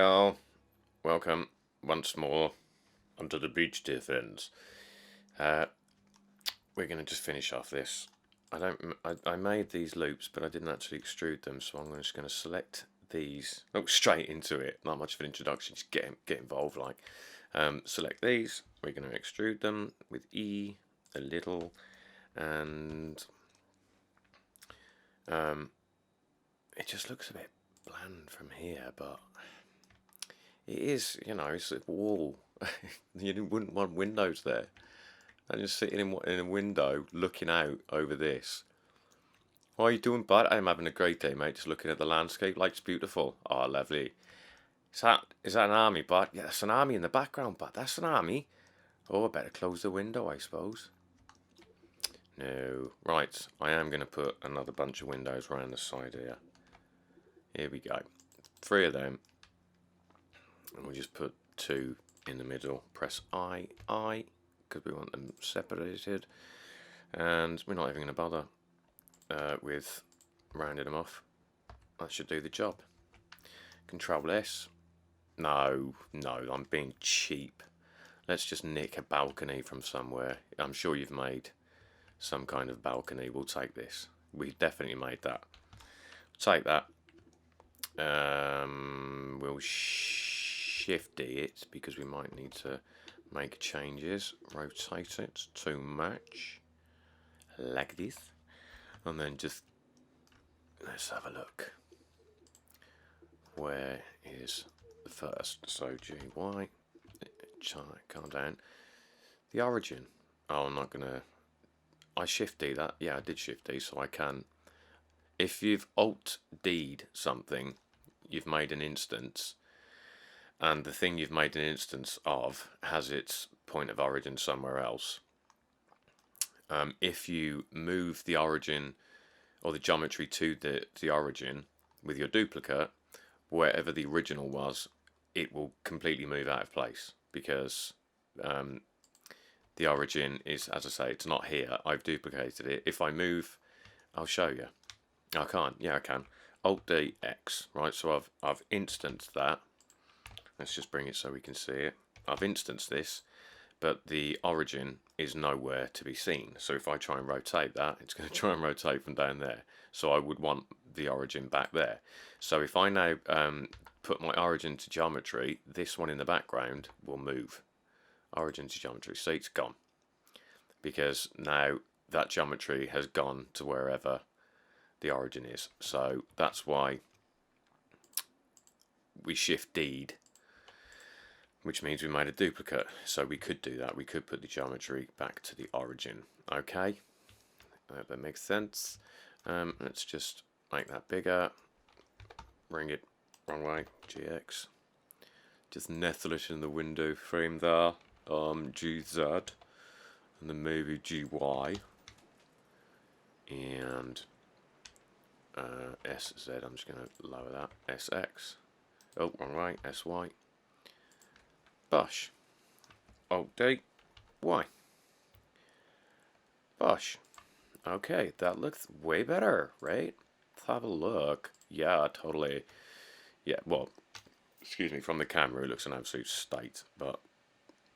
Well, welcome once more onto the beach, dear friends. Uh, we're going to just finish off this. I made these loops, but I didn't actually extrude them, so I'm just going to select these. Oh, straight into it. Not much of an introduction. Just get involved, like. Select these. We're going to extrude them with E a little, and it just looks a bit bland from here, but it is, it's a wall. You wouldn't want windows there. I'm just sitting in a window looking out over this. What are you doing, bud? I'm having a great day, mate. Just looking at the landscape. Life's beautiful. Oh, lovely. Is that an army, bud? Yeah, that's an army in the background, bud. That's an army. Oh, I better close the window, I suppose. No. Right, I am going to put another bunch of windows around the side here. Here we go. 3 of them. And we'll just put 2 in the middle. Press I, because we want them separated. And we're not even going to bother with rounding them off. That should do the job. Control S. No, I'm being cheap. Let's just nick a balcony from somewhere. I'm sure you've made some kind of balcony. We'll take this. We've definitely made that. Take that. We'll shift D it because we might need to make changes. Rotate it to match. Like this. And then just, let's have a look. Where is the first? So GY, calm down. The origin. Oh, I'm not gonna. I shift D that. Yeah, I did shift D, so I can. If you've Alt D'd something, you've made an instance, and the thing you've made an instance of has its point of origin somewhere else. If you move the origin or the geometry to the origin with your duplicate, wherever the original was, it will completely move out of place because the origin is, as I say, it's not here. I've duplicated it. If I move, I'll show you. I can't. Yeah, I can. Alt D X. Right. So I've instanced that. Let's just bring it so we can see it. I've instanced this, but the origin is nowhere to be seen. So if I try and rotate that, it's going to try and rotate from down there. So I would want the origin back there. So if I now put my origin to geometry, this one in the background will move. Origin to geometry. See, it's gone. Because now that geometry has gone to wherever the origin is. So that's why we shift D'd, which means we made a duplicate. So we could do that. We could put the geometry back to the origin. Okay, that makes sense. Let's just make that bigger. Bring it wrong way. GX. Just nestle it in the window frame there. GZ. And then maybe GY. And SZ. I'm just going to lower that. SX. Oh, wrong way. SY. Bosh. Alt D. Y. Bosh. Okay, that looks way better, right? Let's have a look. Yeah, totally. Yeah, well, excuse me, from the camera it looks an absolute state, but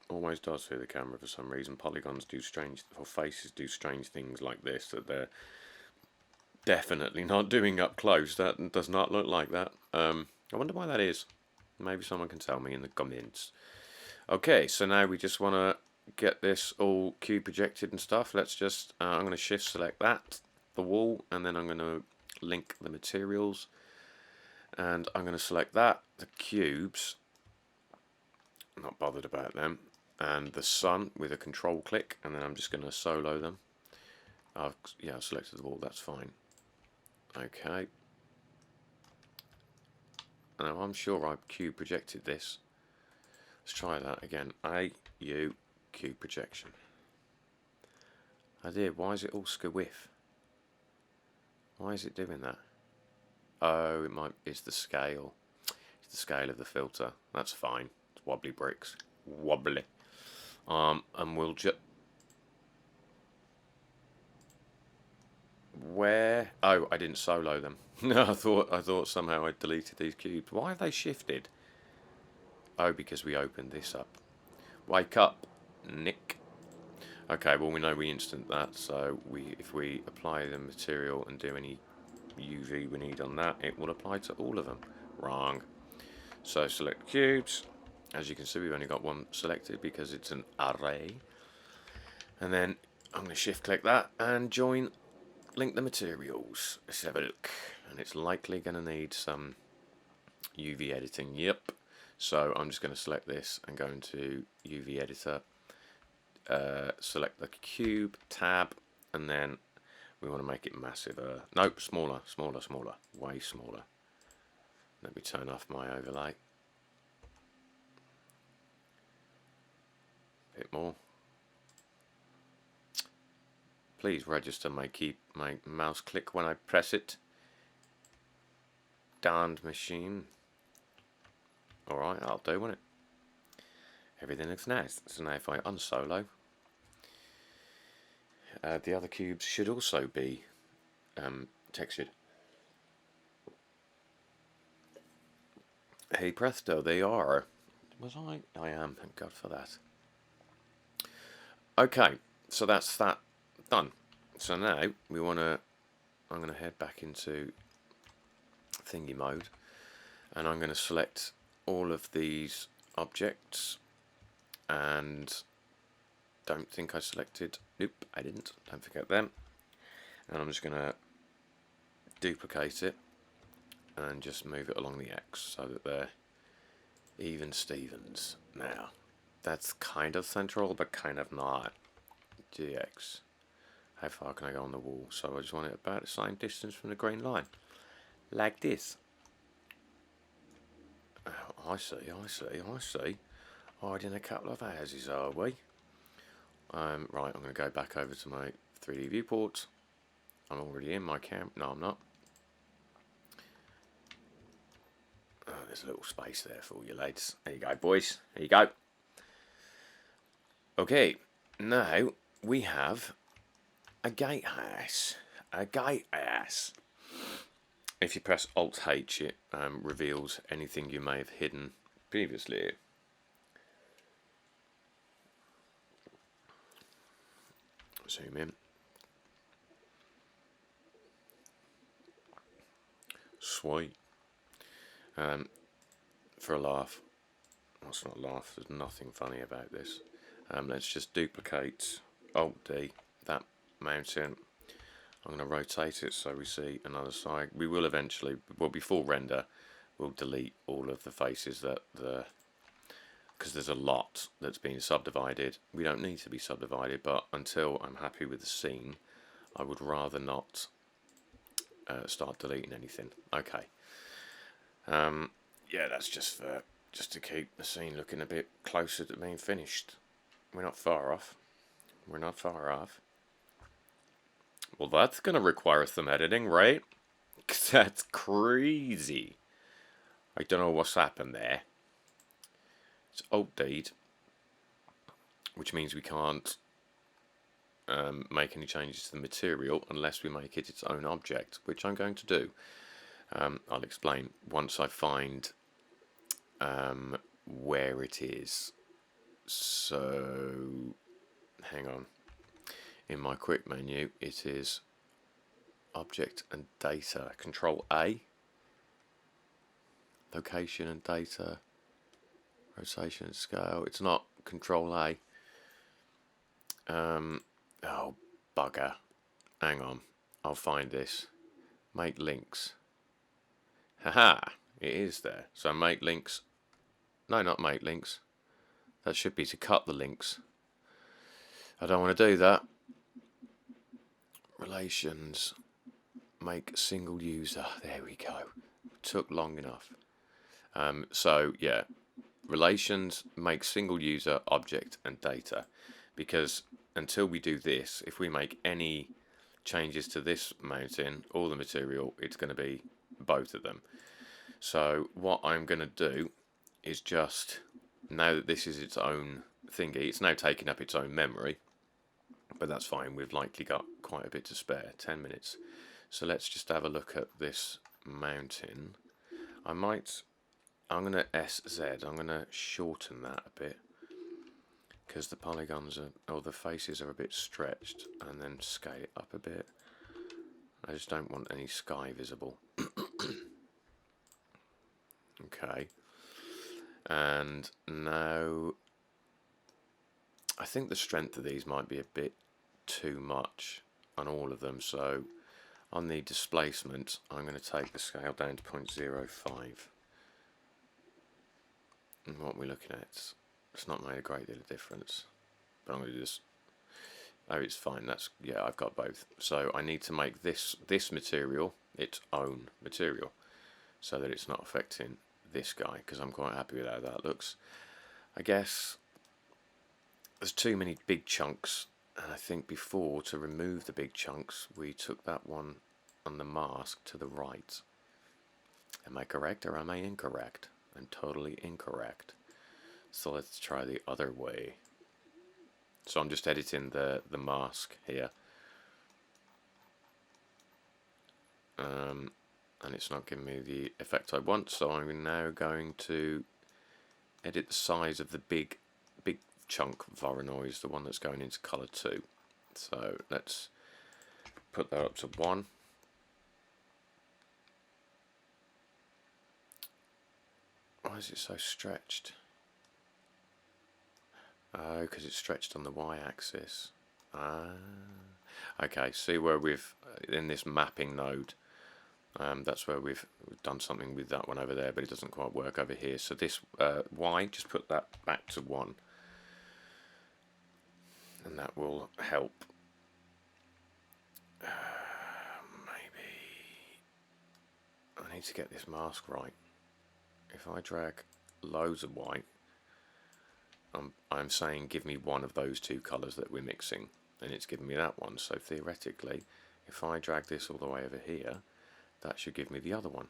always does through the camera for some reason. Polygons do strange, or faces do strange things like this that they're definitely not doing up close. That does not look like that. I wonder why that is. Maybe someone can tell me in the comments. Okay, so now we just want to get this all cube projected and stuff. Let's just, I'm going to shift select that, the wall, and then I'm going to link the materials. And I'm going to select that, the cubes, not bothered about them, and the sun with a control click, and then I'm just going to solo them. I've selected the wall, that's fine. Okay. Now I'm sure I've cube projected this. Let's try that again. AU cube projection. Oh dear, why is it all skewiff? Why is it doing that? Oh, it's the scale. It's the scale of the filter. That's fine. It's wobbly bricks. Wobbly. And we'll just. Where? Oh, I didn't solo them. No, I thought somehow I deleted these cubes. Why have they shifted? Oh, because we opened this up. Wake up, Nick. Okay, well we know we instant that, so if we apply the material and do any UV we need on that, it will apply to all of them. Wrong. So select cubes. As you can see, we've only got one selected because it's an array. And then I'm going to shift click that and join link the materials. Let's have a look. And it's likely going to need some UV editing. Yep. So I'm just going to select this and go into UV editor. Select the cube tab, and then we want to make it massive. Nope, smaller, way smaller. Let me turn off my overlay. A bit more. Please register my mouse click when I press it. Darned machine. Alright, I'll do, won't it? Everything looks nice. So now if I unsolo, the other cubes should also be textured. Hey presto, they are. Was I? I am, thank God for that. Okay, so that's that done. So now I'm going to head back into thingy mode, and I'm going to select all of these objects, and don't think I selected, nope I didn't, don't forget them, and I'm just going to duplicate it and just move it along the X so that they're even Stevens. Now that's kind of central but kind of not. GX, how far can I go on the wall? So I just want it about the same distance from the green line, like this. Oh, I see. Hiding a couple of houses, are we? Right, I'm going to go back over to my 3D viewport. I'm already in my camp. No, I'm not. Oh, there's a little space there for you, lads. There you go, boys. There you go. Okay, now we have a gatehouse. A gatehouse. If you press Alt-H, it reveals anything you may have hidden previously. Zoom in. Sweet. For a laugh. That's not a laugh, there's nothing funny about this. Let's just duplicate Alt-D, that mountain. I'm going to rotate it so we see another side. We will eventually, well before render, we'll delete all of the faces because there's a lot that's been subdivided. We don't need to be subdivided, but until I'm happy with the scene, I would rather not start deleting anything. Okay. Yeah, that's just to keep the scene looking a bit closer to being finished. We're not far off. We're not far off. Well, that's going to require some editing, right? 'Cause that's crazy. I don't know what's happened there. It's Alt-D, which means we can't make any changes to the material unless we make it its own object, which I'm going to do. I'll explain once I find where it is. So, hang on. In my quick menu, it is Object and Data. Control A. Location and Data. Rotation and Scale. It's not Control A. Oh, bugger. Hang on. I'll find this. Make links. Haha. It is there. So make links. No, not make links. That should be to cut the links. I don't want to do that. Relations, make single user. There we go. Took long enough. So yeah, relations, make single user, object and data. Because until we do this, if we make any changes to this mountain or the material, it's going to be both of them. So what I'm going to do is just, now that this is its own thingy, it's now taking up its own memory. But that's fine, we've likely got quite a bit to spare, 10 minutes. So let's just have a look at this mountain. I I'm going to SZ. I'm going to shorten that a bit because the polygons are, or the faces are a bit stretched, and then scale it up a bit. I just don't want any sky visible. Okay. And now I think the strength of these might be a bit too much on all of them, so on the displacement I'm going to take the scale down to 0.05. And what we're looking at, it's not made a great deal of difference, but I'm going to do this. Oh, it's fine. That's, yeah, I've got both. So I need to make this material its own material so that it's not affecting this guy, because I'm quite happy with how that looks. I guess there's too many big chunks, and I think before, to remove the big chunks, we took that one on the mask to the right. Am I correct or am I incorrect? I'm totally incorrect. So let's try the other way. So I'm just editing the mask here. And it's not giving me the effect I want, so I'm now going to edit the size of the big chunk Voronoi, the one that's going into colour 2. So let's put that up to 1. Why is it so stretched? Oh, because it's stretched on the y-axis. Okay, see where we've, in this mapping node, that's where we've done something with that one over there, but it doesn't quite work over here. So this y, just put that back to 1. And that will help. Maybe I need to get this mask right. If I drag loads of white, I'm saying give me one of those two colours that we're mixing, and it's giving me that one. So theoretically, if I drag this all the way over here, that should give me the other one.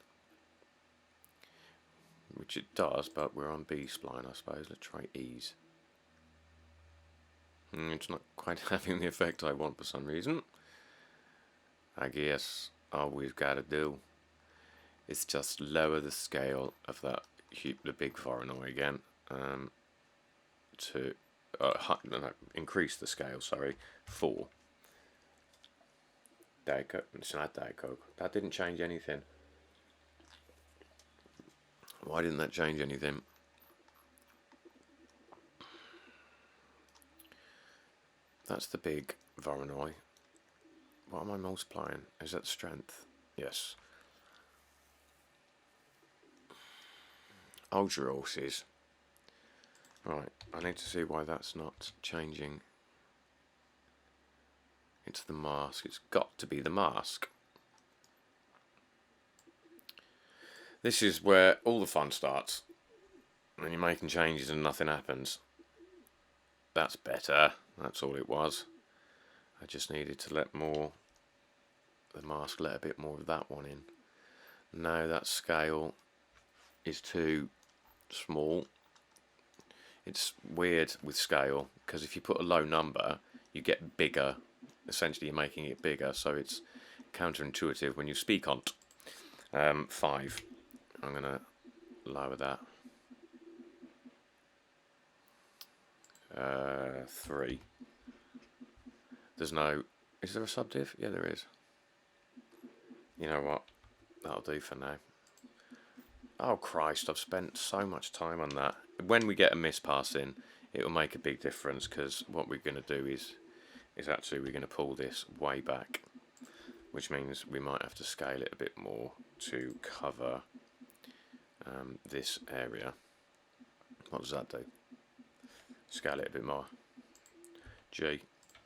Which it does, but we're on B-spline, I suppose. Let's try E's. It's not quite having the effect I want for some reason. I guess all we've got to do is just lower the scale of that, the big Voronoi again, to increase the scale, sorry, 4. Diet Coke. It's not Diet Coke. That didn't change anything. Why didn't that change anything? That's the big Voronoi. What am I multiplying? Is that strength? Yes. Ultra horses. Right, I need to see why that's not changing. It's the mask. It's got to be the mask. This is where all the fun starts. When you're making changes and nothing happens. That's better. That's all it was. I just needed to let more, the mask let a bit more of that one in. Now that scale is too small. It's weird with scale, because if you put a low number, you get bigger. Essentially, you're making it bigger, so it's counterintuitive when you speak on 5. I'm going to lower that. 3. There's no... Is there a subdiv? Yeah, there is. You know what? That'll do for now. Oh Christ, I've spent so much time on that. When we get a mispass in, it will make a big difference, because what we're going to do is actually we're going to pull this way back, which means we might have to scale it a bit more to cover this area. What does that do? Scale it a bit more. G,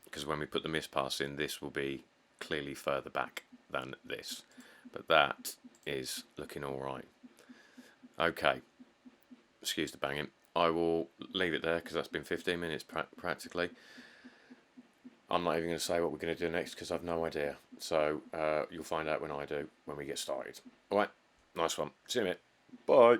because when we put the mispass in, this will be clearly further back than this, but that is looking alright. Okay, excuse the banging. I will leave it there, because that's been 15 minutes practically. I'm not even going to say what we're going to do next, because I've no idea. So you'll find out when I do, when we get started. Alright, nice one. See you in a minute. Bye.